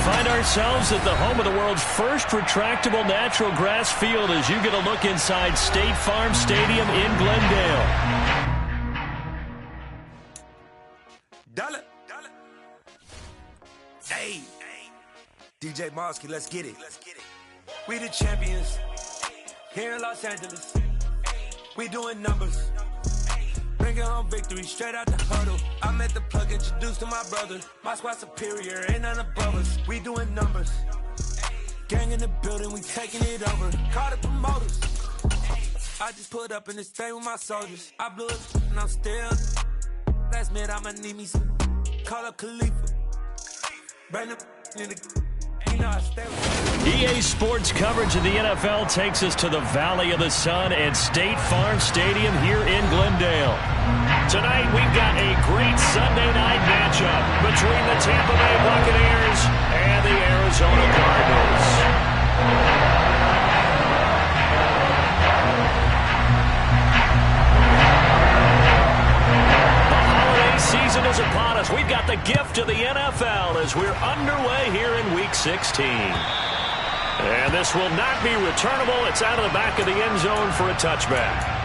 find ourselves at the home of the world's first retractable natural grass field as you get a look inside State Farm Stadium in Glendale. Hey, DJ Mosky, let's get it. We the champions here in Los Angeles. We doing numbers. Bringing home victory straight out the huddle. I met the plug, introduced to my brother. My squad superior, ain't none above us. We doing numbers. Gang in the building, we taking it over. Call the promoters. I just put up in this thing with my soldiers. I blew it and I'm still. Last minute I'ma need me some. Call up Khalifa. Bring the in the. EA Sports coverage of the NFL takes us to the Valley of the Sun at State Farm Stadium here in Glendale. Tonight we've got a great Sunday night matchup between the Tampa Bay Buccaneers and the Arizona Cardinals. Season is upon us. We've got the gift of the NFL as we're underway here in Week 16. And this will not be returnable. It's out of the back of the end zone for a touchback.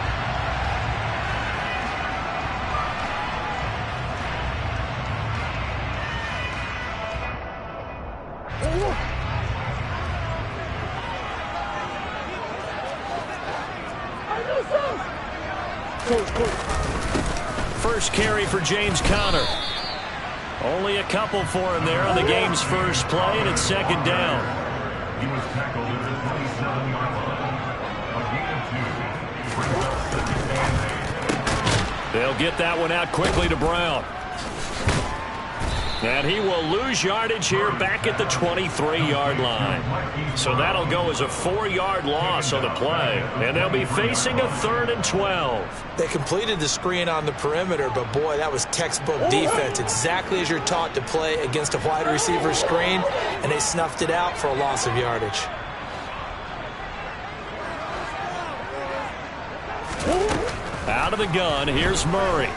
First carry for James Conner. Only a couple for him there on the game's first play, and it's second down. He was tackled at the 27-yard line. They'll get that one out quickly to Brown. And he will lose yardage here back at the 23-yard line. So that'll go as a 4-yard loss on the play. And they'll be facing a 3rd and 12. They completed the screen on the perimeter, but boy, that was textbook defense. Exactly as you're taught to play against a wide receiver screen, and they snuffed it out for a loss of yardage. Out of the gun, here's Murray.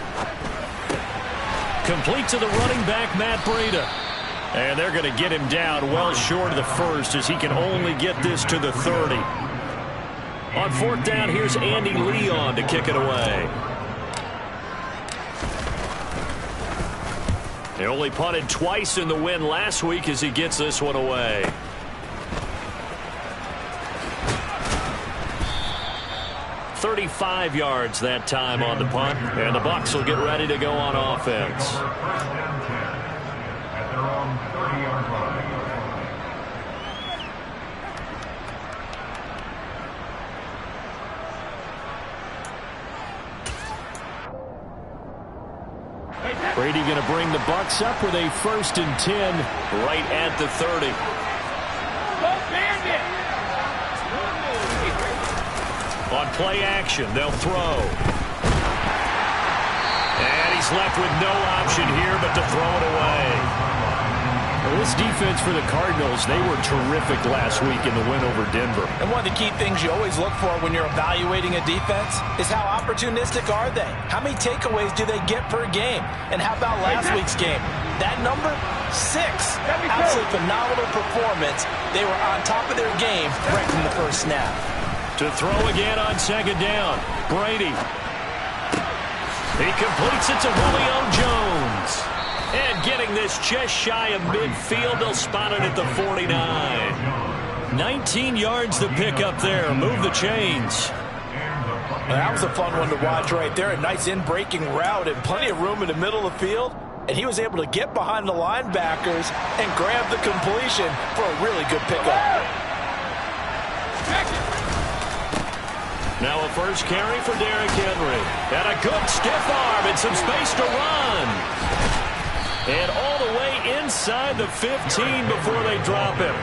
Complete to the running back, Matt Breida. And they're going to get him down well short of the first as he can only get this to the 30. On 4th down, here's Andy Leon to kick it away. He only punted twice in the win last week as he gets this one away. .35 yards that time on the punt, and the Bucks will get ready to go on offense. At their own 30-yard line. Brady going to bring the Bucks up with a 1st and 10 right at the 30. On play action, they'll throw. And he's left with no option here but to throw it away. Well, this defense for the Cardinals, they were terrific last week in the win over Denver. And one of the key things you always look for when you're evaluating a defense is how opportunistic are they? How many takeaways do they get per game? And how about last week's game? That number, 6. Absolutely phenomenal performance. They were on top of their game right from the first snap. To throw again on 2nd down, Brady. He completes it to Julio Jones. And getting this just shy of midfield, they'll spot it at the 49. 19 yards to pick up there. Move the chains. Well, that was a fun one to watch right there. A nice in-breaking route and plenty of room in the middle of the field. And he was able to get behind the linebackers and grab the completion for a really good pickup. Now a first carry for Derrick Henry. And a good stiff arm and some space to run. And all the way inside the 15 before they drop him.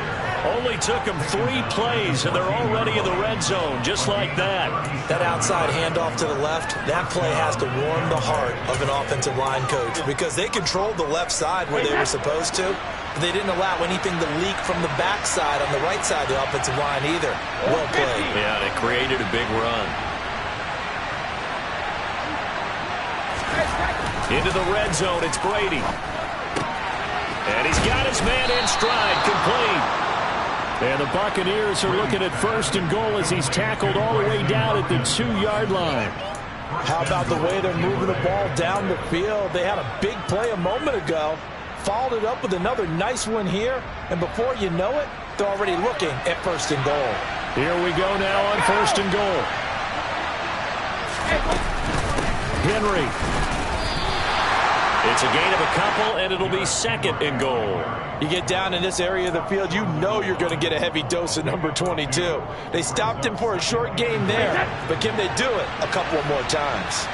Only took him 3 plays, and they're already in the red zone, just like that. That outside handoff to the left, that play has to warm the heart of an offensive line coach because they controlled the left side where they were supposed to. But they didn't allow anything to leak from the backside on the right side of the offensive line either. Well played. Yeah, they created a big run. Into the red zone, it's Brady. And he's got his man in stride, complete. And the Buccaneers are looking at 1st and goal as he's tackled all the way down at the 2-yard line. How about the way they're moving the ball down the field? They had a big play a moment ago, followed it up with another nice one here, and before you know it, they're already looking at 1st and goal. Here we go now on 1st and goal. Henry. It's a gain of a couple, and it'll be 2nd and goal. You get down in this area of the field, you know you're going to get a heavy dose of number 22. They stopped him for a short gain there, but can they do it a couple more times?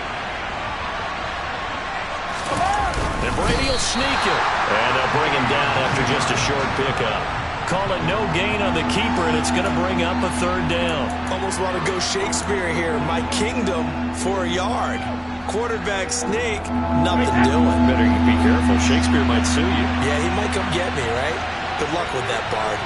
And Brady will sneak it. And they'll bring him down after just a short pickup. Call it no gain on the keeper, and it's going to bring up a 3rd down. Almost want to go Shakespeare here. My kingdom for a yard. Quarterback sneak, nothing doing. Better be careful. Shakespeare might sue you. Yeah, he might come get me, right? Good luck with that, Bard.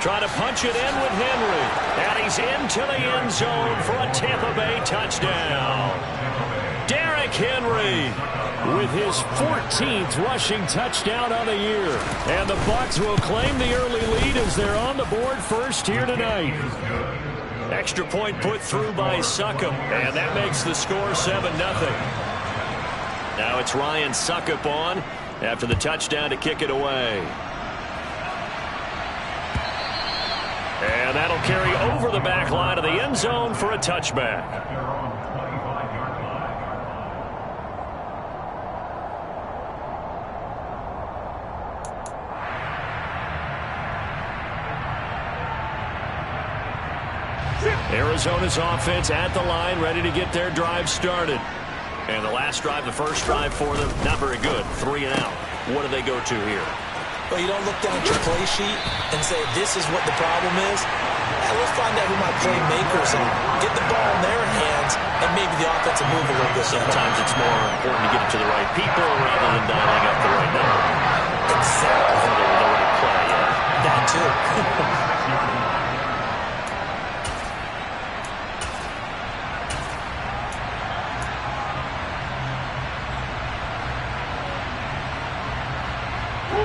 Trying to punch it in with Henry. And he's into the end zone for a Tampa Bay touchdown. Derrick Henry with his 14th rushing touchdown on the year. And the Bucks will claim the early lead as they're on the board first here tonight. Extra point put through by Succop, and that makes the score 7-0. Now it's Ryan Succop on after the touchdown to kick it away. And that'll carry over the back line of the end zone for a touchback. Arizona's offense at the line, ready to get their drive started. And the last drive, the first drive for them, not very good. 3 and out. What do they go to here? Well, you don't look down at your play sheet and say, this is what the problem is. Let's find out who my playmakers are. Get the ball in their hands, and maybe the offense will move a little bit. Sometimes it's more important to get it to the right people rather than dialing up the right number. Exactly. The right play, yeah. That too.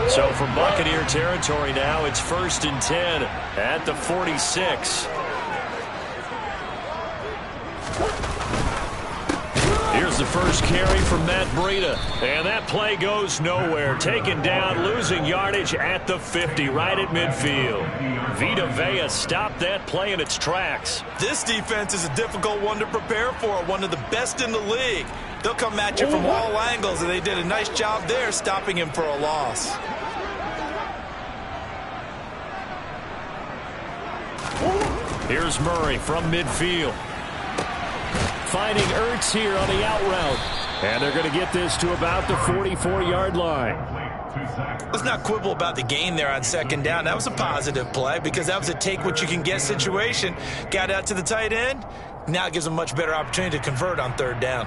So from Buccaneer territory now, it's 1st and 10 at the 46. Here's the first carry from Matt Breida. And that play goes nowhere. Taken down, losing yardage at the 50, right at midfield. Vita Vea stopped that play in its tracks. This defense is a difficult one to prepare for, one of the best in the league. They'll come at you from all angles, and they did a nice job there stopping him for a loss. Here's Murray from midfield. Finding Ertz here on the out route. And they're going to get this to about the 44-yard line. Let's not quibble about the gain there on 2nd down. That was a positive play because that was a take-what-you-can-get situation. Got out to the tight end. Now it gives them a much better opportunity to convert on 3rd down.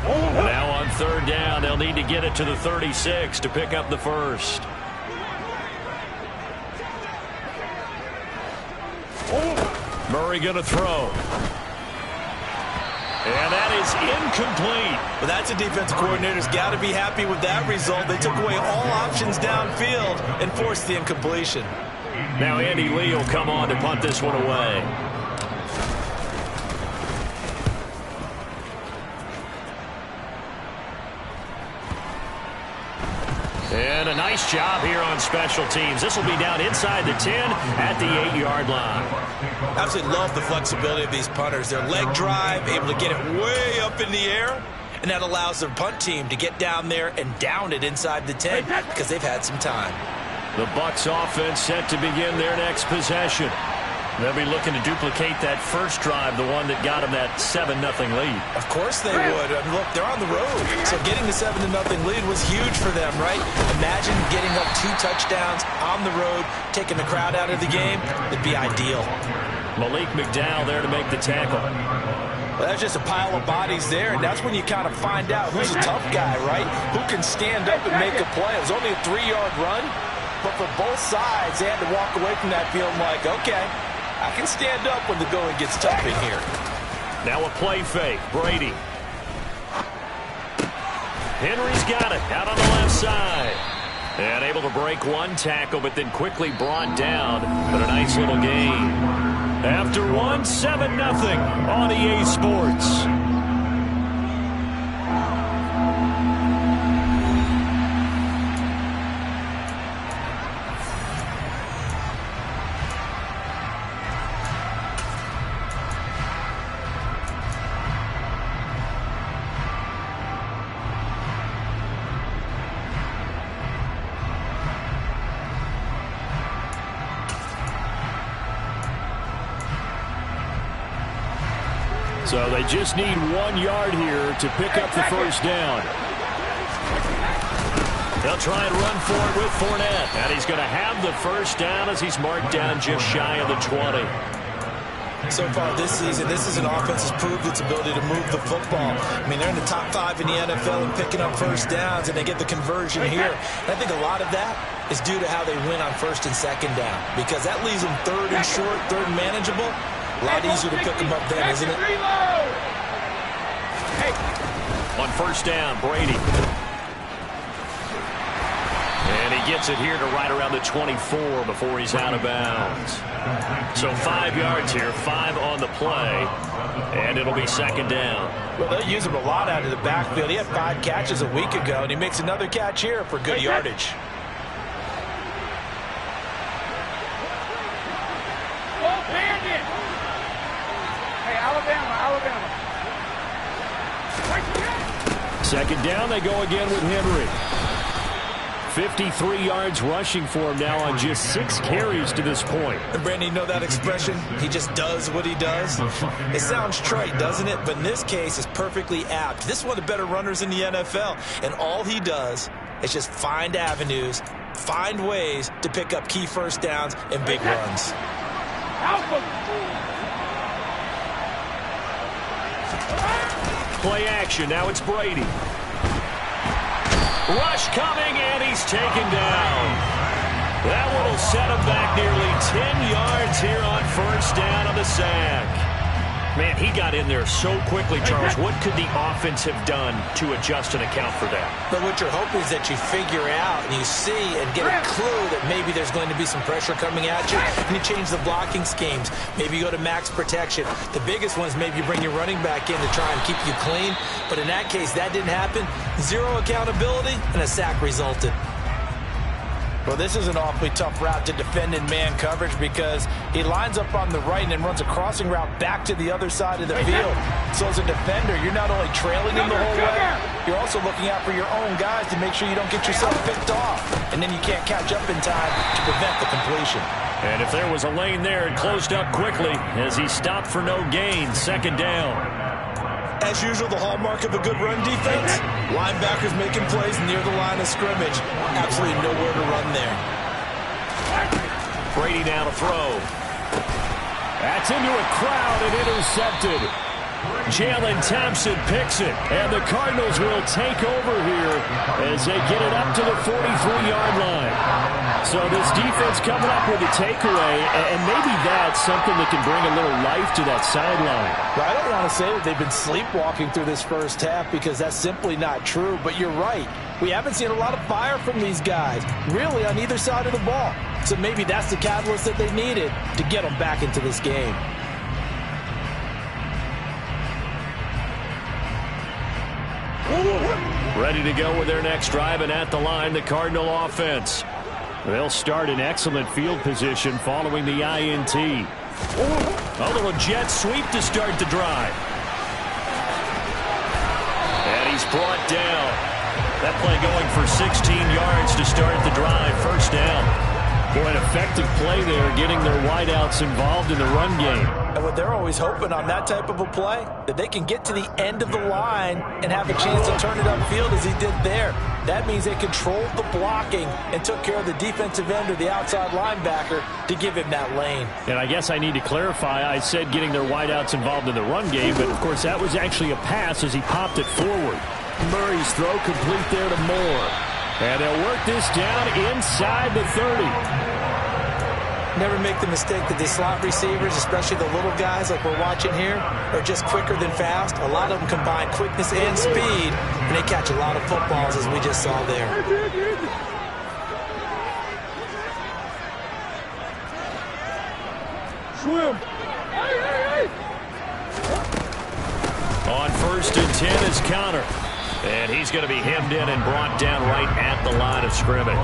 Now on 3rd down, they'll need to get it to the 36 to pick up the first. Murray going to throw. And that is incomplete. Well, that's a defensive coordinator's got to be happy with that result. They took away all options downfield and forced the incompletion. Now Andy Lee will come on to punt this one away. And a nice job here on special teams. This will be down inside the 10 at the 8-yard line. Absolutely love the flexibility of these punters. Their leg drive, able to get it way up in the air, and that allows their punt team to get down there and down it inside the 10 because they've had some time. The Bucks offense set to begin their next possession. They'll be looking to duplicate that first drive, the one that got them that 7-0 lead. Of course they would. I mean, look, they're on the road. So getting the 7-0 lead was huge for them, right? Imagine getting up 2 touchdowns on the road, taking the crowd out of the game. It'd be ideal. Malik McDowell there to make the tackle. Well, that's just a pile of bodies there, and that's when you kind of find out who's a tough guy, right? Who can stand up and make a play. It was only a 3-yard run, But for both sides, they had to walk away from that feeling like, okay, I can stand up when the going gets tough in here. Now a play fake. Brady. Henry's got it out on the left side. And able to break one tackle, but then quickly brought down. But a nice little gain. After one, 7-0 on EA Sports. So they just need 1 yard here to pick up the first down. They'll try and run for it with Fournette. And he's going to have the first down as he's marked down just shy of the 20. So far this season, this is an offense that's proved its ability to move the football. I mean, they're in the top 5 in the NFL in picking up first downs, and they get the conversion here. And I think a lot of that is due to how they win on first and second down, because that leaves them third and short, third and manageable. A lot easier to pick them up then, isn't it? On first down, Brady. And he gets it here to right around the 24 before he's out of bounds. So 5 yards here, 5 on the play, and it'll be second down. Well, they'll use him a lot out of the backfield. He had 5 catches a week ago, and he makes another catch here for good yardage. Second down, they go again with Henry. 53 yards rushing for him now on just 6 carries to this point. And Brandon, you know that expression? He just does what he does. It sounds trite, doesn't it? But in this case, it's perfectly apt. This is one of the better runners in the NFL. And all he does is just find avenues, find ways to pick up key first downs and big runs. Play action. Now it's Brady. Rush coming, and he's taken down. That one will set him back nearly 10 yards here on first down on the sack. Man, he got in there so quickly, Charles. What could the offense have done to adjust and account for that? But what you're hoping is that you figure out and you see and get a clue that maybe there's going to be some pressure coming at you, and you change the blocking schemes. Maybe you go to max protection. The biggest one is maybe you bring your running back in to try and keep you clean. But in that case, that didn't happen. 0 accountability, and a sack resulted. Well, this is an awfully tough route to defend in man coverage because he lines up on the right and then runs a crossing route back to the other side of the field. So as a defender, you're not only trailing him the whole way, you're also looking out for your own guys to make sure you don't get yourself picked off. And then you can't catch up in time to prevent the completion. And if there was a lane there, it closed up quickly as he stopped for no gain. Second down. As usual, the hallmark of a good run defense, linebackers making plays near the line of scrimmage. Absolutely nowhere to run there. Brady now to throw. That's into a crowd and intercepted. Jalen Thompson picks it, and the Cardinals will take over here as they get it up to the 43-yard line. So this defense coming up with a takeaway, and maybe that's something that can bring a little life to that sideline. Well, I don't want to say that they've been sleepwalking through this first half because that's simply not true, but you're right. We haven't seen a lot of fire from these guys, really on either side of the ball. So maybe that's the catalyst that they needed to get them back into this game. Ready to go with their next drive, and at the line, the Cardinal offense. They'll start in excellent field position following the INT. A little jet sweep to start the drive. And he's brought down. That play going for 16 yards to start the drive. First down. Boy, an effective play there, getting their wideouts involved in the run game. And what they're always hoping on that type of a play, that they can get to the end of the line and have a chance to turn it upfield as he did there. That means they controlled the blocking and took care of the defensive end or the outside linebacker to give him that lane. And I guess I need to clarify, I said getting their wideouts involved in the run game, but of course that was actually a pass as he popped it forward. Murray's throw complete there to Moore. And they'll work this down inside the 30. Never make the mistake that the slot receivers, especially the little guys like we're watching here, are just quicker than fast. A lot of them combine quickness and speed, and they catch a lot of footballs, as we just saw there. Swim. On 1st and 10 is Connor. And he's going to be hemmed in and brought down right at the line of scrimmage.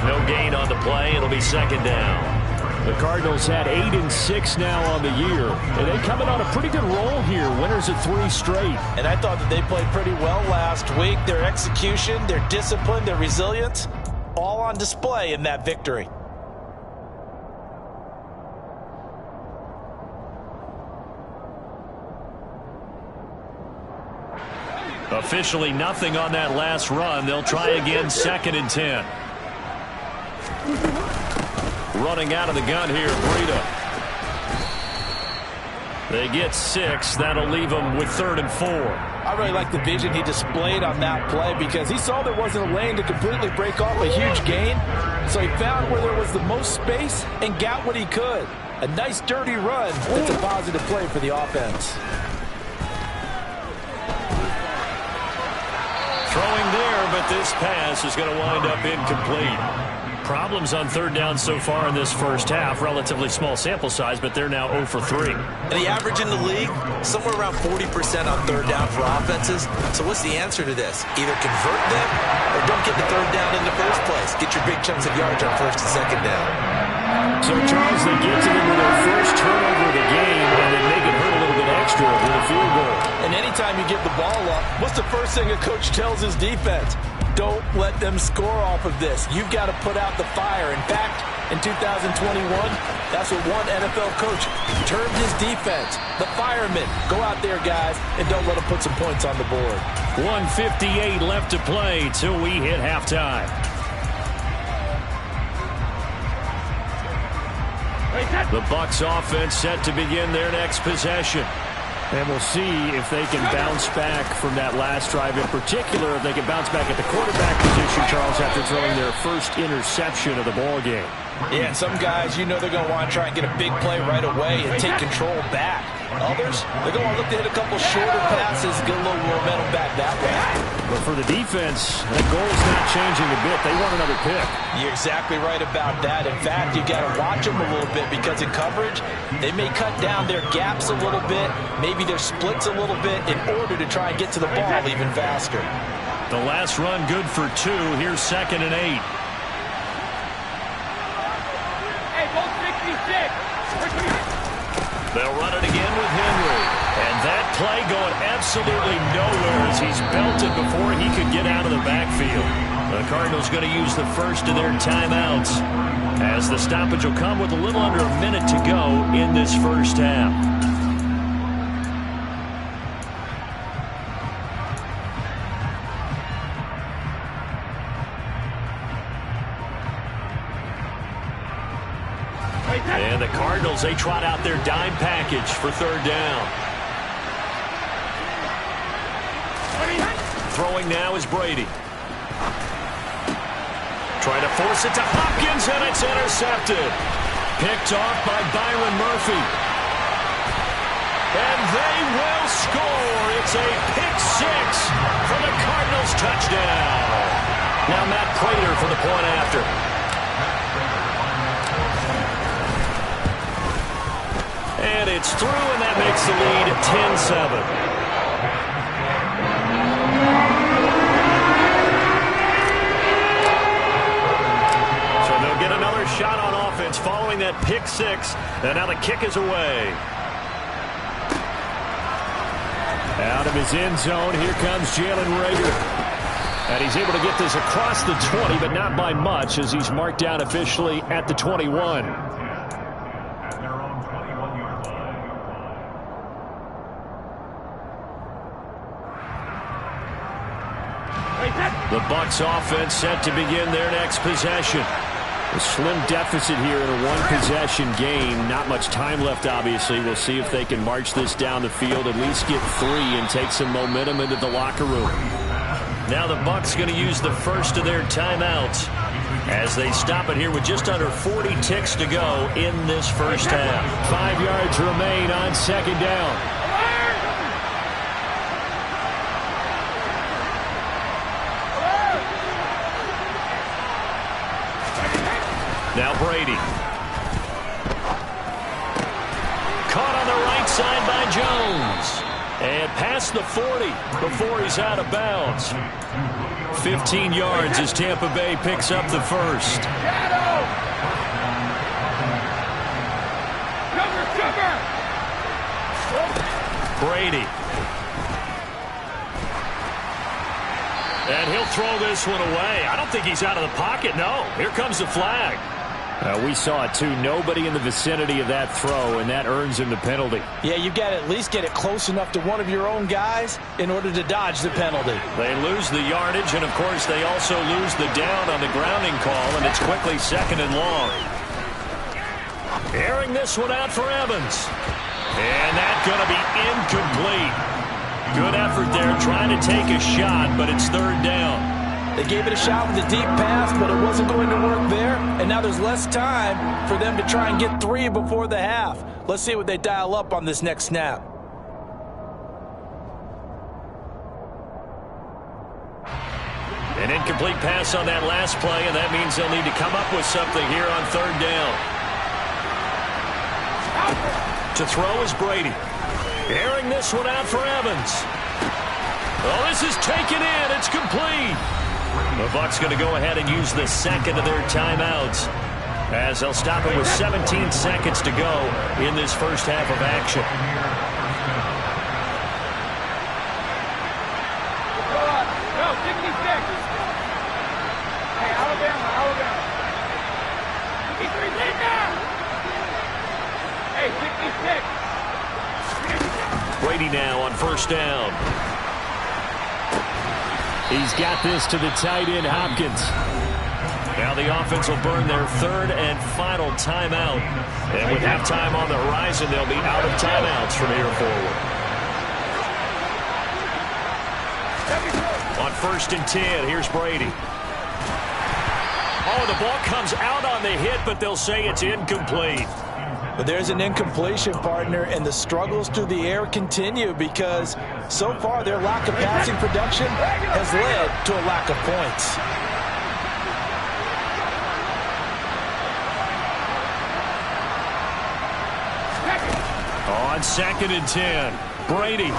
No gain on the play. It'll be 2nd down. The Cardinals had 8-6 now on the year. And they coming on a pretty good roll here. Winners of 3 straight. And I thought that they played pretty well last week. Their execution, their discipline, their resilience, all on display in that victory. Officially nothing on that last run. They'll try again 2nd and 10. Running out of the gun here, Breida. They get 6. That'll leave them with 3rd and 4. I really like the vision he displayed on that play because he saw there wasn't a lane to completely break off a huge gain. So he found where there was the most space and got what he could. A nice dirty run. That's a positive play for the offense. Throwing there, but this pass is going to wind up incomplete. Problems on 3rd down so far in this first half. Relatively small sample size, but they're now 0 for 3. And the average in the league, somewhere around 40% on 3rd down for offenses. So what's the answer to this? Either convert them or don't get the 3rd down in the first place. Get your big chunks of yards on 1st and 2nd down. So, Charles, they get to them with their first turnover of the game, and they make it hurt a little bit extra with a field goal. And anytime you give the ball up, what's the first thing a coach tells his defense? Don't let them score off of this. You've got to put out the fire. In fact, in 2021, that's what one NFL coach termed his defense. The firemen. Go out there, guys, and don't let them put some points on the board. 1:58 left to play till we hit halftime. The Bucks offense set to begin their next possession. And we'll see if they can bounce back from that last drive. In particular, if they can bounce back at the quarterback position, Charles, after throwing their first interception of the ball game. Yeah, and some guys, you know they're going to want to try and get a big play right away and take control back. Others, they're going to look to hit a couple shorter passes, get a little momentum back that way. But for the defense, that goal's not changing a bit. They want another pick. You're exactly right about that. In fact, you got to watch them a little bit because in coverage, they may cut down their gaps a little bit, maybe their splits a little bit in order to try and get to the ball even faster. The last run good for 2. Here's 2nd and 8. They'll run it again with Henry. And that play going absolutely nowhere as he's belted before he could get out of the backfield. The Cardinals going to use the first of their timeouts as the stoppage will come with a little under a minute to go in this first half. And the Cardinals, they trot out their dime package for 3rd down. Throwing now is Brady. Trying to force it to Hopkins, and it's intercepted. Picked off by Byron Murphy. And they will score. It's a pick 6 for the Cardinals touchdown. Now Matt Prater for the point after. And it's through, and that makes the lead 10-7. So they'll get another shot on offense following that pick 6. And now the kick is away. Out of his end zone, here comes Jalen Reagor. And he's able to get this across the 20, but not by much as he's marked down officially at the 21. The Bucks offense set to begin their next possession. A slim deficit here in a one-possession game. Not much time left, obviously. We'll see if they can march this down the field, at least get 3 and take some momentum into the locker room. Now the Bucks going to use the first of their timeouts as they stop it here with just under 40 ticks to go in this first half. 5 yards remain on second down. Now Brady. Caught on the right side by Jones. And past the 40 before he's out of bounds. 15 yards as Tampa Bay picks up the first. Brady. And he'll throw this one away. I don't think he's out of the pocket. No, here comes the flag. We saw it too. Nobody in the vicinity of that throw, and that earns him the penalty. Yeah, you got to at least get it close enough to one of your own guys in order to dodge the penalty. They lose the yardage, and of course they also lose the down on the grounding call, and it's quickly second and long. Airing this one out for Evans. And that's going to be incomplete. Good effort there trying to take a shot, but it's third down. They gave it a shot with a deep pass, but it wasn't going to work there. And now there's less time for them to try and get 3 before the half. Let's see what they dial up on this next snap. An incomplete pass on that last play, and that means they'll need to come up with something here on third down. To throw is Brady. Airing this one out for Evans. Oh, this is taken in. It's complete. The Bucks going to go ahead and use the second of their timeouts as they'll stop it with 17 seconds to go in this first half of action. No, 66. Hey, Alabama. He's lead now. Hey, 66. Brady now on first down. He's got this to the tight end, Hopkins. Now the offense will burn their third and final timeout. And with halftime on the horizon, they'll be out of timeouts from here forward. On first and 10, here's Brady. Oh, the ball comes out on the hit, but they'll say it's incomplete. But there's an incompletion, partner, and the struggles through the air continue because so far their lack of passing production has led to a lack of points. On second and 10, Brady.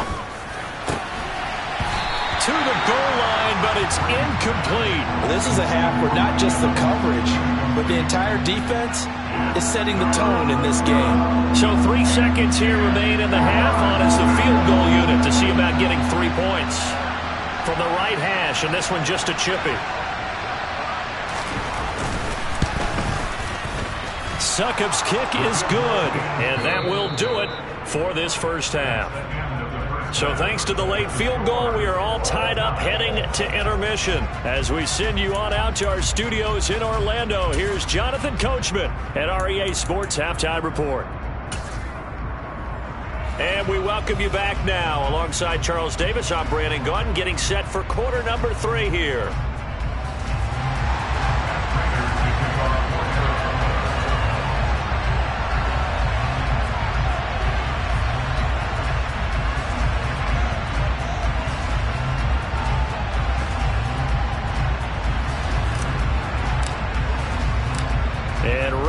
To the goal line, but it's incomplete. Well, this is a half where not just the coverage, but the entire defense is setting the tone in this game. So 3 seconds here remain in the half. On is the field goal unit to see about getting 3 points from the right hash, and this one just a chippy. Succop's kick is good, and that will do it for this first half. So thanks to the late field goal, we are all tied up heading to intermission. As we send you on out to our studios in Orlando, here's Jonathan Coachman at REA Sports Halftime Report. And we welcome you back now. Alongside Charles Davis, I'm Brandon Gaudin, getting set for quarter number 3 here.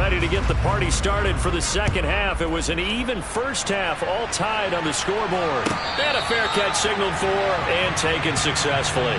To get the party started for the second half. It was an even first half, all tied on the scoreboard. And a fair catch signaled for and taken successfully.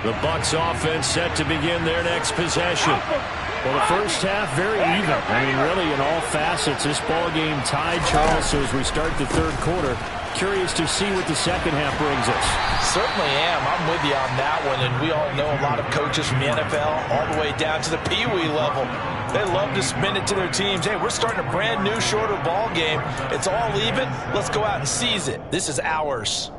The Bucks offense set to begin their next possession. Well, the first half, very even. I mean, really, in all facets, this ball game tied, Charles. So as we start the third quarter, curious to see what the second half brings us. Certainly am. I'm with you on that one. And we all know a lot of coaches from the NFL all the way down to the Pee-wee level. They love to spin it to their teams. Hey, we're starting a brand new, shorter ball game. It's all even. Let's go out and seize it. This is ours.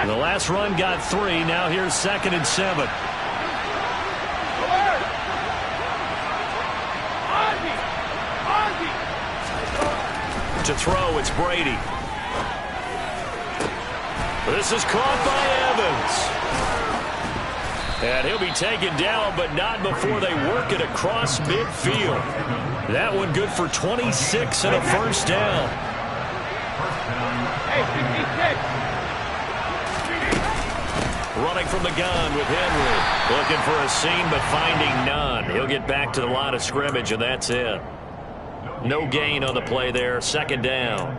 The last run got 3. Now here's 2nd and 7. To throw, it's Brady. This is caught by Evans. And he'll be taken down, but not before they work it across midfield. That one good for 26 and a first down. Hey, 56. Running from the gun with Henry. Looking for a seam, but finding none. He'll get back to the line of scrimmage, and that's it. No gain on the play there. 2nd down.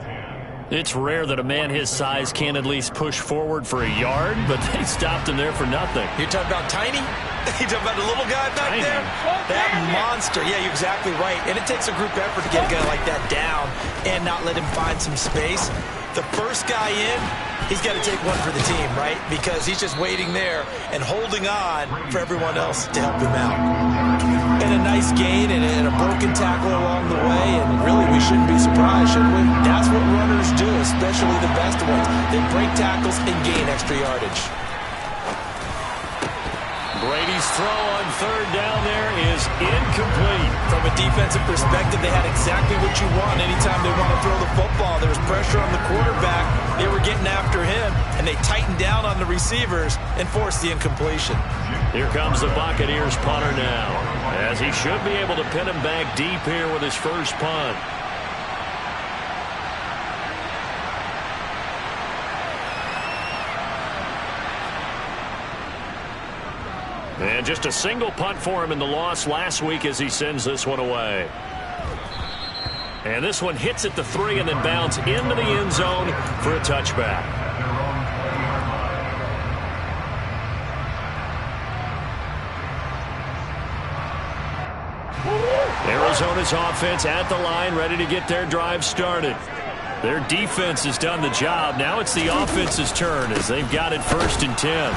It's rare that a man his size can at least push forward for a yard, but they stopped him there for nothing. You're talking about Tiny? You're talking about the little guy back Tiny. there? That monster. Yeah, you're exactly right. And it takes a group effort to get a guy like that down and not let him find some space. The first guy in, he's got to take one for the team, right? Because he's just waiting there and holding on for everyone else to help him out. And a nice gain and a broken tackle along the way, and really we shouldn't be surprised, should we? That's what runners do, especially the best ones. They break tackles and gain extra yardage. Brady's throw on 3rd down there is incomplete. From a defensive perspective, they had exactly what you want anytime they want to throw the football. There was pressure on the quarterback. They were getting after him, and they tightened down on the receivers and forced the incompletion. Here comes the Buccaneers punter now, as he should be able to pin him back deep here with his first punt. And just a single punt for him in the loss last week as he sends this one away. And this one hits at the 3 and then bounds into the end zone for a touchback. Arizona's offense at the line, ready to get their drive started. Their defense has done the job. Now it's the offense's turn as they've got it 1st and 10.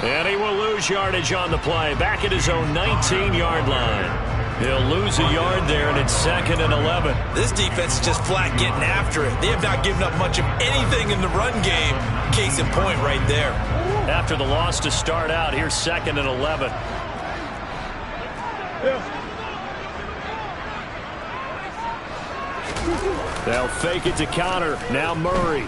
And he will lose yardage on the play, back at his own 19-yard line. He'll lose a yard there, and it's 2nd and 11. This defense is just flat getting after it. They have not given up much of anything in the run game. Case in point right there. After the loss to start out, here's 2nd and 11. They'll fake it to counter. Now Murray.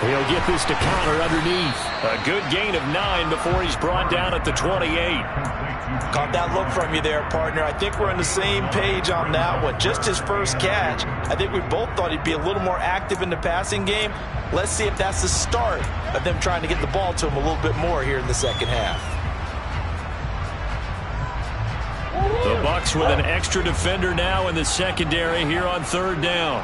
He'll get this to counter underneath. A good gain of 9 before he's brought down at the 28. Caught that look from you there, partner. I think we're on the same page on that one. Just his first catch. I think we both thought he'd be a little more active in the passing game. Let's see if that's the start of them trying to get the ball to him a little bit more here in the second half. The Bucks with an extra defender now in the secondary here on 3rd down.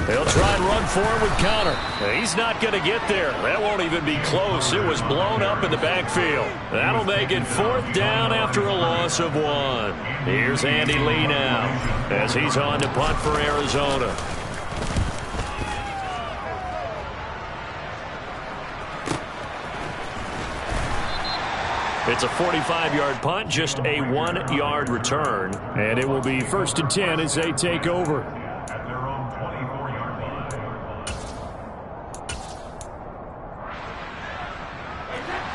They'll try and run for him with counter. He's not going to get there. That won't even be close. It was blown up in the backfield. That'll make it 4th down after a loss of 1. Here's Andy Lee now as he's on to punt for Arizona. It's a 45-yard punt, just a 1-yard return. And it will be 1st and 10 as they take over.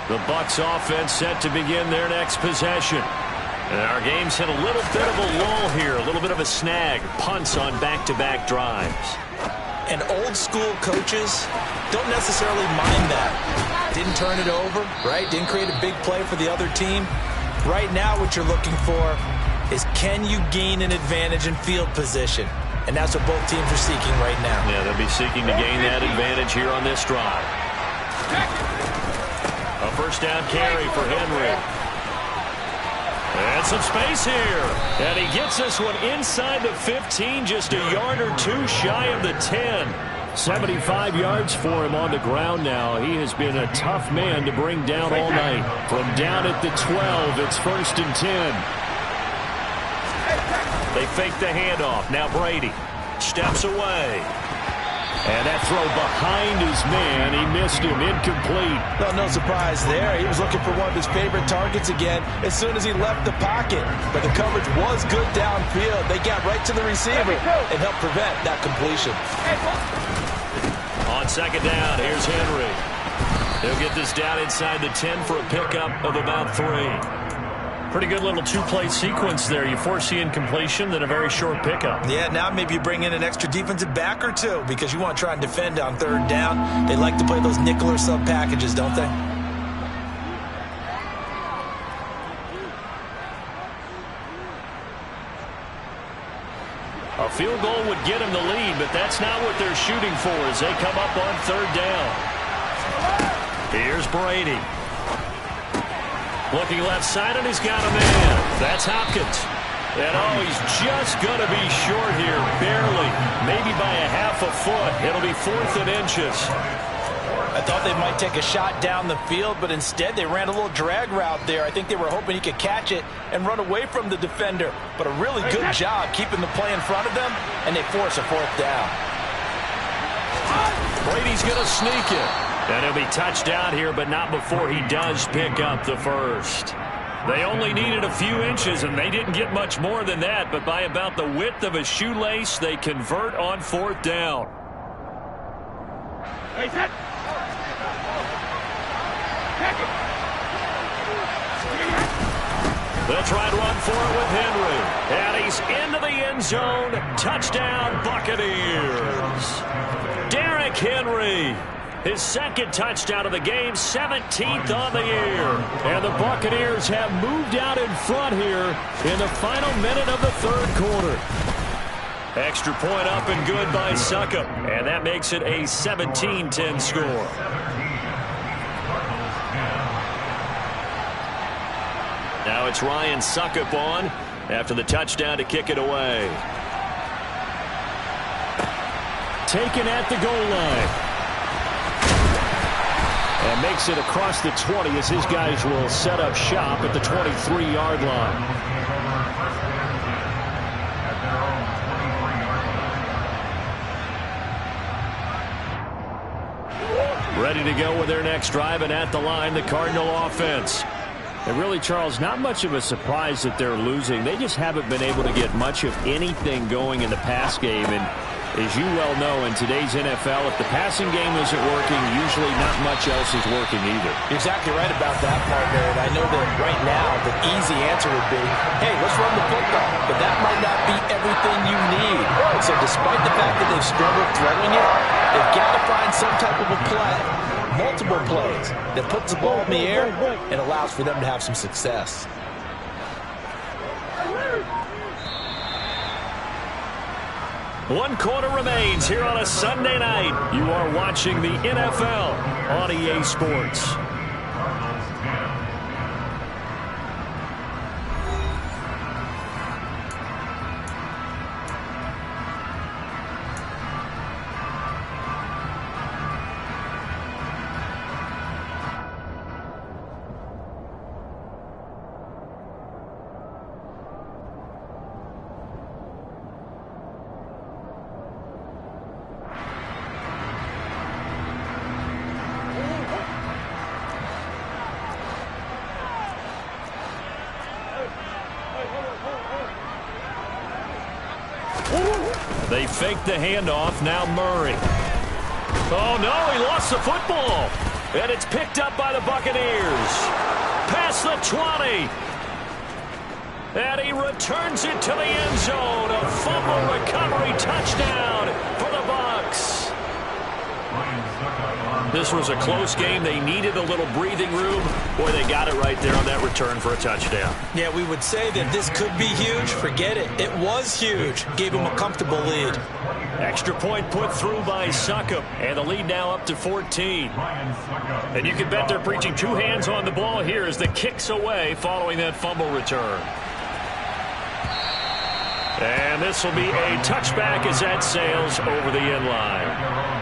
The Bucks offense set to begin their next possession. And our game's hit a little bit of a lull here, a little bit of a snag. Punts on back-to-back drives. And old school coaches don't necessarily mind that. Didn't turn it over, right? Didn't create a big play for the other team. Right now what you're looking for is, can you gain an advantage in field position? and that's what both teams are seeking right now. Yeah, they'll be seeking to gain that advantage here on this drive. A first down carry for Henry. And some space here. And he gets this one inside the 15, just a yard or two shy of the 10. 75 yards for him on the ground now. He has been a tough man to bring down all night. From down at the 12, it's 1st and 10. They fake the handoff. Now Brady steps away. And that throw behind his man, he missed him, incomplete. No surprise there. He was looking for one of his favorite targets again as soon as he left the pocket. But the coverage was good downfield. They got right to the receiver and helped prevent that completion. On second down, here's Henry. They'll get this down inside the 10 for a pickup of about 3. Pretty good little two-play sequence there. You force the incompletion, then a very short pickup. Yeah, now maybe you bring in an extra defensive back or two because you want to try and defend on 3rd down. They like to play those nickel or sub packages, don't they? A field goal would get them the lead, but that's not what they're shooting for as they come up on 3rd down. Here's Brady. Looking left side, and he's got a man. That's Hopkins. And he's just going to be short here, barely, maybe by a half a foot. It'll be 4th and inches. I thought they might take a shot down the field, but instead they ran a little drag route there. I think they were hoping he could catch it and run away from the defender. But a really good job keeping the play in front of them, and they force a 4th down. Brady's going to sneak it. And he'll be touched down here, but not before he does pick up the first. They only needed a few inches, and they didn't get much more than that. But by about the width of a shoelace, they convert on 4th down. They'll try to run for it with Henry. And he's into the end zone. Touchdown, Buccaneers. Derrick Henry. His 2nd touchdown of the game, 17th on the year. And the Buccaneers have moved out in front here in the final minute of the 3rd quarter. Extra point up and good by Succop. And that makes it a 17-10 score. Now it's Ryan Succop on after the touchdown to kick it away. Taken at the goal line. And makes it across the 20 as his guys will set up shop at the 23-yard line. Ready to go with their next drive, and at the line, the Cardinal offense. And really, Charles, not much of a surprise that they're losing. They just haven't been able to get much of anything going in the pass game. And as you well know, in today's NFL, if the passing game isn't working, usually not much else is working either. You're exactly right about that, partner. And I know that right now the easy answer would be, hey, let's run the football. But that might not be everything you need. So despite the fact that they've struggled throwing it, they've got to find some type of a play, multiple plays, that puts the ball in the air and allows for them to have some success. One quarter remains here on a Sunday night. You are watching the NFL on EA Sports. They fake the handoff. Now Murray. Oh, no, he lost the football. And it's picked up by the Buccaneers. Past the 20. And he returns it to the end zone. A fumble recovery touchdown for the Bucks. Ryan Succop on This was a close game. They needed a little breathing room. Boy, they got it right there on that return for a touchdown. Yeah, we would say that this could be huge. Forget it. It was huge. Gave him a comfortable lead. Extra point put through by Succop. And the lead now up to 14. And you can bet they're preaching two hands on the ball here as the kick's away following that fumble return. And this will be a touchback as that sails over the end line.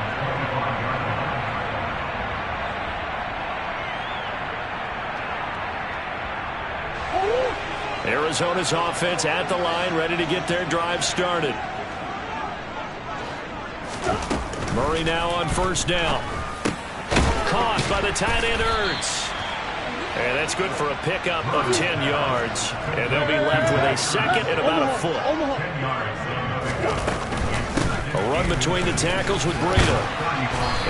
Arizona's offense at the line, ready to get their drive started. Murray now on first down. Caught by the tight end Ertz. And that's good for a pickup of 10 yards. And they'll be left with a second and about a foot. A run between the tackles with Breda.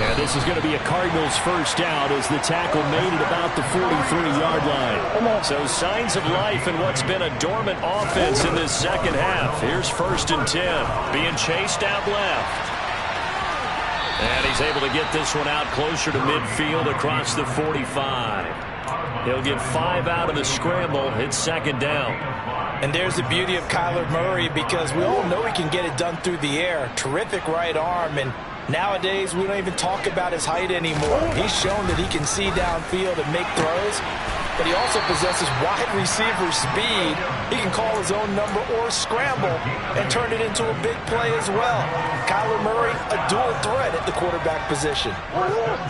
And this is going to be a Cardinals first down as the tackle made it about the 43-yard line. So signs of life in what's been a dormant offense in this second half. Here's 1st and 10. Being chased out left. And he's able to get this one out closer to midfield across the 45. He'll get 5 out of the scramble. It's second down. And there's the beauty of Kyler Murray because we all know he can get it done through the air. Terrific right arm. And nowadays, we don't even talk about his height anymore. He's shown that he can see downfield and make throws. But he also possesses wide receiver speed. He can call his own number or scramble and turn it into a big play as well. Kyler Murray, a dual threat at the quarterback position.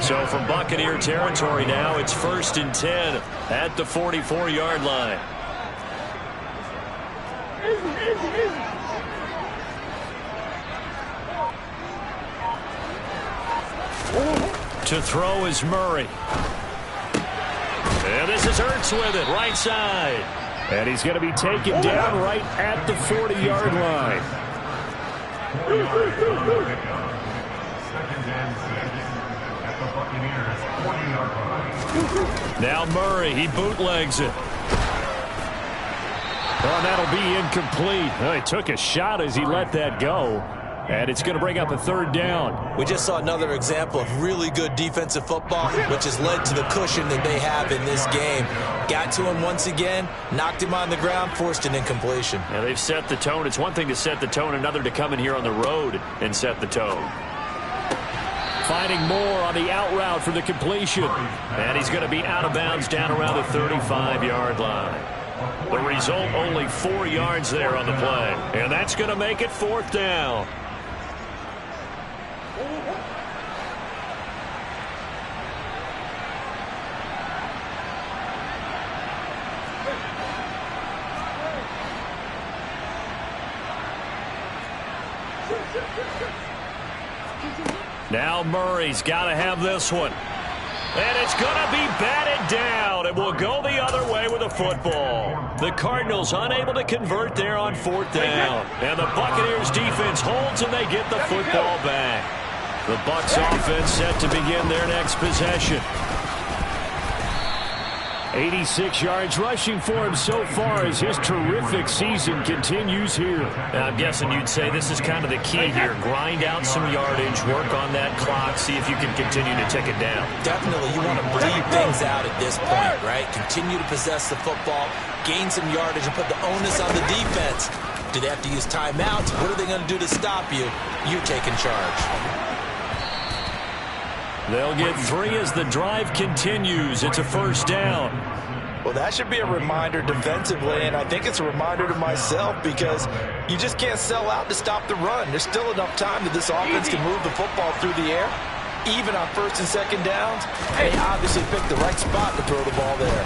So from Buccaneer territory now, it's 1st and 10 at the 44-yard line. To throw is Murray. And this is Ertz with it, right side. And he's going to be taken down right at the 40-yard line. Now Murray, he bootlegs it. Oh, that'll be incomplete. Oh, he took a shot as he let that go. And it's going to bring up a 3rd down. We just saw another example of really good defensive football, which has led to the cushion that they have in this game. Got to him once again, knocked him on the ground, forced an incompletion. Yeah, they've set the tone. It's one thing to set the tone, another to come in here on the road and set the tone. Finding more on the out route for the completion. And he's going to be out of bounds down around the 35-yard line. The result, only 4 yards there on the play. And that's going to make it 4th down. Now Murray's got to have this one. And it's going to be batted down. It will go the other way with a football. The Cardinals unable to convert there on 4th down. And the Buccaneers defense holds and they get the football back. The Bucks offense set to begin their next possession. 86 yards rushing for him so far as his terrific season continues here. Now, I'm guessing you'd say this is kind of the key here. Grind out some yardage, work on that clock, see if you can continue to tick it down. Definitely, you want to bleed things out at this point, right? Continue to possess the football, gain some yardage, and put the onus on the defense. Do they have to use timeouts? What are they going to do to stop you? You're taking charge. They'll get 3 as the drive continues. It's a 1st down. Well, that should be a reminder defensively, and I think it's a reminder to myself because you just can't sell out to stop the run. There's still enough time that this offense can move the football through the air, even on 1st and 2nd downs. They obviously picked the right spot to throw the ball there.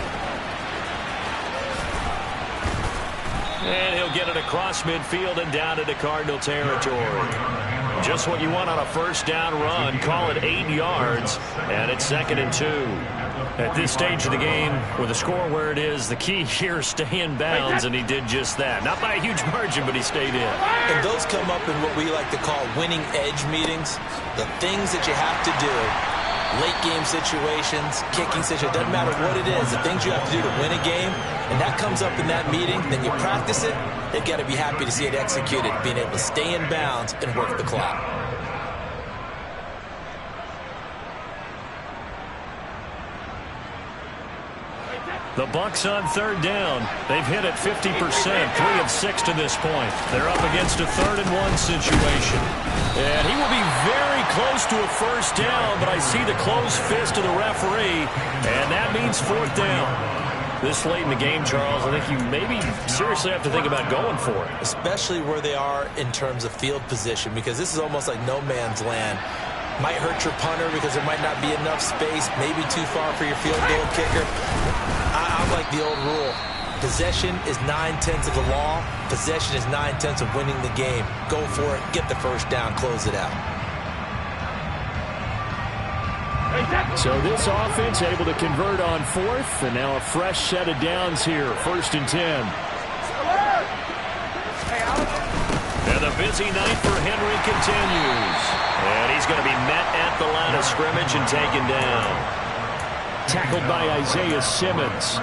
And he'll get it across midfield and down into Cardinal territory. Just what you want on a 1st down run. Call it 8 yards, and it's 2nd and 2. At this stage of the game, with the score where it is, the key here is stay in bounds, and he did just that. Not by a huge margin, but he stayed in. And those come up in what we like to call winning edge meetings. The things that you have to do, late game situations, kicking situations, doesn't matter what it is, the things you have to do to win a game, and that comes up in that meeting, then you practice it, they've got to be happy to see it executed, being able to stay in bounds and work the clock. The Bucks on third down. They've hit it 50%, 3 of 6 to this point. They're up against a 3rd-and-1 situation. And he will be very close to a first down, but I see the closed fist of the referee, and that means 4th down. This late in the game, Charles, I think you maybe seriously have to think about going for it. Especially where they are in terms of field position, because this is almost like no man's land. Might hurt your punter because there might not be enough space, maybe too far for your field goal kicker. I like the old rule. Possession is 9/10 of the law. Possession is 9/10 of winning the game. Go for it. Get the first down. Close it out. So this offense able to convert on 4th, and now a fresh set of downs here. 1st and 10. And the busy night for Henry continues. And he's going to be met at the line of scrimmage and taken down. Tackled by Isaiah Simmons.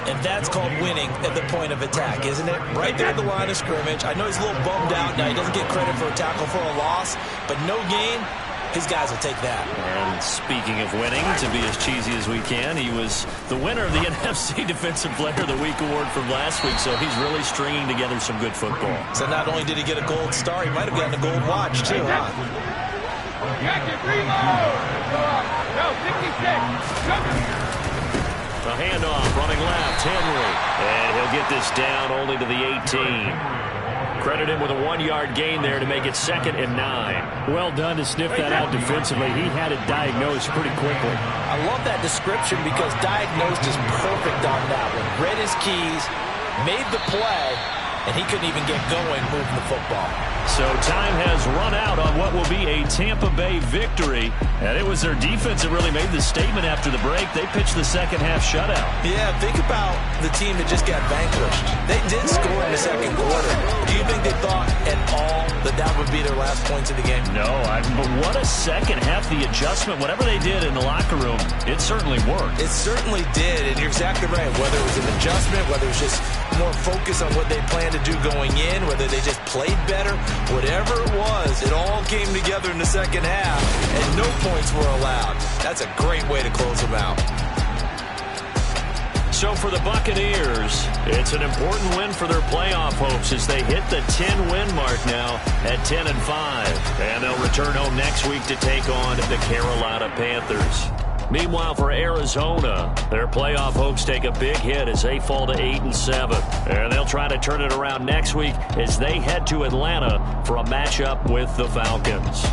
And that's called winning at the point of attack, isn't it? Right there at the line of scrimmage. I know he's a little bummed out now. He doesn't get credit for a tackle for a loss, but no gain, his guys will take that. And speaking of winning, to be as cheesy as we can, he was the winner of the NFC Defensive Player of the Week award from last week, so he's really stringing together some good football. So not only did he get a gold star, he might have gotten a gold watch, too, huh? Jacket, reload! No, 66. The handoff, running left, Henry. And he'll get this down only to the 18. Credit him with a 1-yard gain there to make it 2nd and 9. Well done to sniff that out defensively. He had it diagnosed pretty quickly. I love that description because diagnosed is perfect on that one. Read his keys, made the play, and he couldn't even get going moving the football. So time has run out on what will be a Tampa Bay victory. And it was their defense that really made the statement after the break. They pitched the second-half shutout. Yeah, think about the team that just got vanquished. They did score in the 2nd quarter. Do you think they thought at all that that would be their last points of the game? No, but what a second half. The adjustment, whatever they did in the locker room, it certainly worked. It certainly did, and you're exactly right. Whether it was an adjustment, whether it was just more focus on what they planned to do going in, whether they just played better, whatever it was, it all came together in the second half, and no points were allowed. That's a great way to close them out. So for the Buccaneers, it's an important win for their playoff hopes as they hit the 10-win mark now at 10-5. And they'll return home next week to take on the Carolina Panthers. Meanwhile, for Arizona, their playoff hopes take a big hit as they fall to 8-7. And they'll try to turn it around next week as they head to Atlanta for a matchup with the Falcons.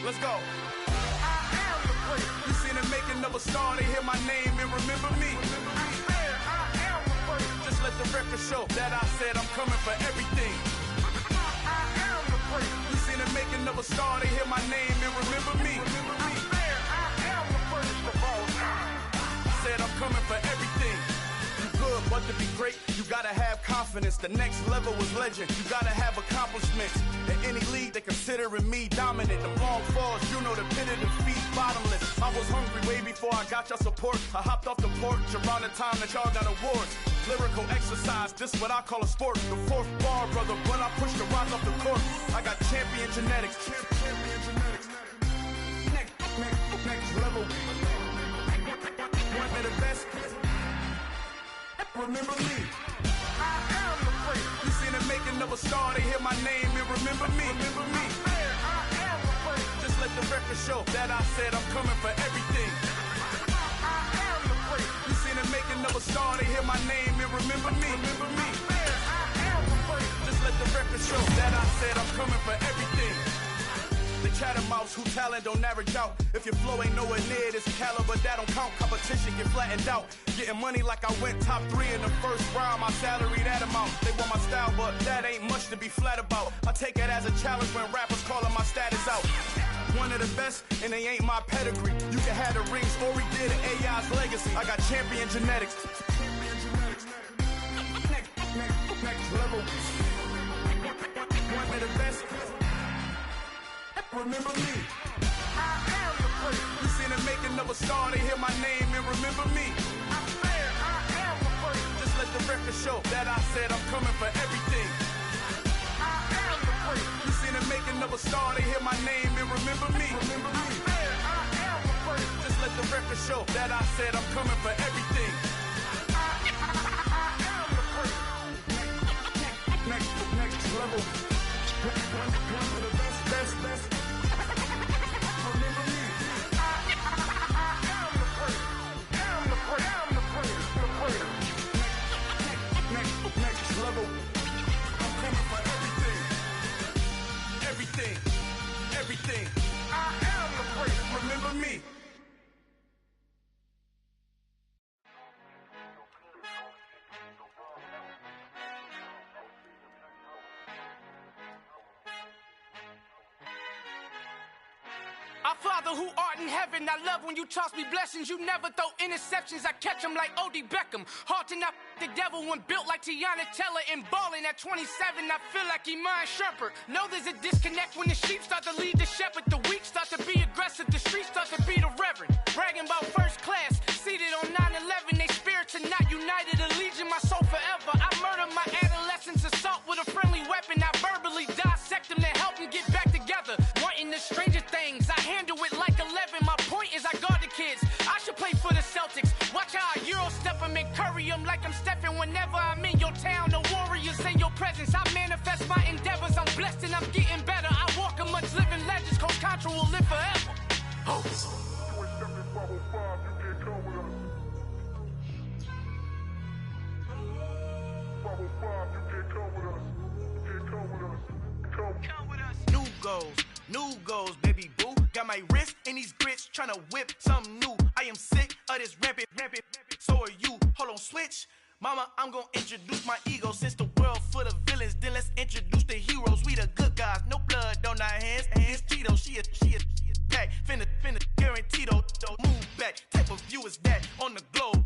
Let's go. You seen the making of a star, they hear my name and remember me. Just let the record show that I said I'm coming for everything. You seen the making of a star, they hear my name and remember me. Said I'm coming for everything. You good, but to be great, you gotta have confidence. The next level was legend. You gotta have accomplishments. In any league, they considering me dominant. The wrong falls, you know the pit of defeat, bottomless. I was hungry way before I got your support. I hopped off the porch around the time that y'all got awards. Lyrical exercise, this what I call a sport. The 4th bar, brother, when I push the rock off the court. I got champion genetics. Champion genetics. Next level. One of the best. Remember me. I am the free. You seen the making of a star, they hear my name and remember me. Remember me. I am the free. Just let the record show that I said I'm coming for everything. I am the free. You seen the making of a star, they hear my name and remember me. Remember me. I am the free. Just let the record show that I said I'm coming for everything. The chatter mouths who talent don't average out. If your flow ain't nowhere near this caliber, that don't count. Competition get flattened out. Getting money like I went top 3 in the first round. My salary that amount. They want my style, but that ain't much to be flat about. I take it as a challenge when rappers calling my status out. One of the best, and they ain't my pedigree. You can have the rings, or we did an AI's legacy. I got champion genetics. Next level. One of the best. Remember me. I am the first. You seen the making of a star, they hear my name and remember me. I am the first. Just let the record show that I said I'm coming for everything. I am the first. You seen the making of a star, they hear my name and remember me. I am the first. Just let the record show that I said I'm coming for everything. I am the first. Next level. One of the best. Remember me. I am the first. I'm the first. Next level. I'm coming for everything. I am the first. Remember me. Our Father who art in heaven, I love when you toss me blessings. You never throw interceptions, I catch them like O.D. Beckham. Hard to not the devil when built like Tiana Teller and balling at 27. I feel like Iman Shumpert. Know there's a disconnect when the sheep start to lead the shepherd. The weak start to be aggressive, the streets start to be the reverend. Bragging about first class, seated on 9/11. They spirits are not united, a legion, my soul forever. I murder my adolescence, assault with a friendly weapon. I verbally dissect them to help them get back together. Wanting the stranger things, I handle it like 11. My point is I guard the kids. I should play for the Celtics. Watch how I Euro step them and curry them like I'm Stephen. Whenever I'm in your town, the Warriors in your presence. I manifest my endeavors. I'm blessed and I'm getting better. I walk amongst living legends. Coach Contra will live forever. Oh. New goals, baby boo. Got my wrist in these grits, tryna whip something new. I am sick of this rampant. So are you. Hold on, switch. Mama, I'm gonna introduce my ego. Since the world full of villains, then let's introduce the heroes. We the good guys, no blood on our hands. Hands Tito, she a pack. Finna guaranteed, move back. Type of view is that on the globe.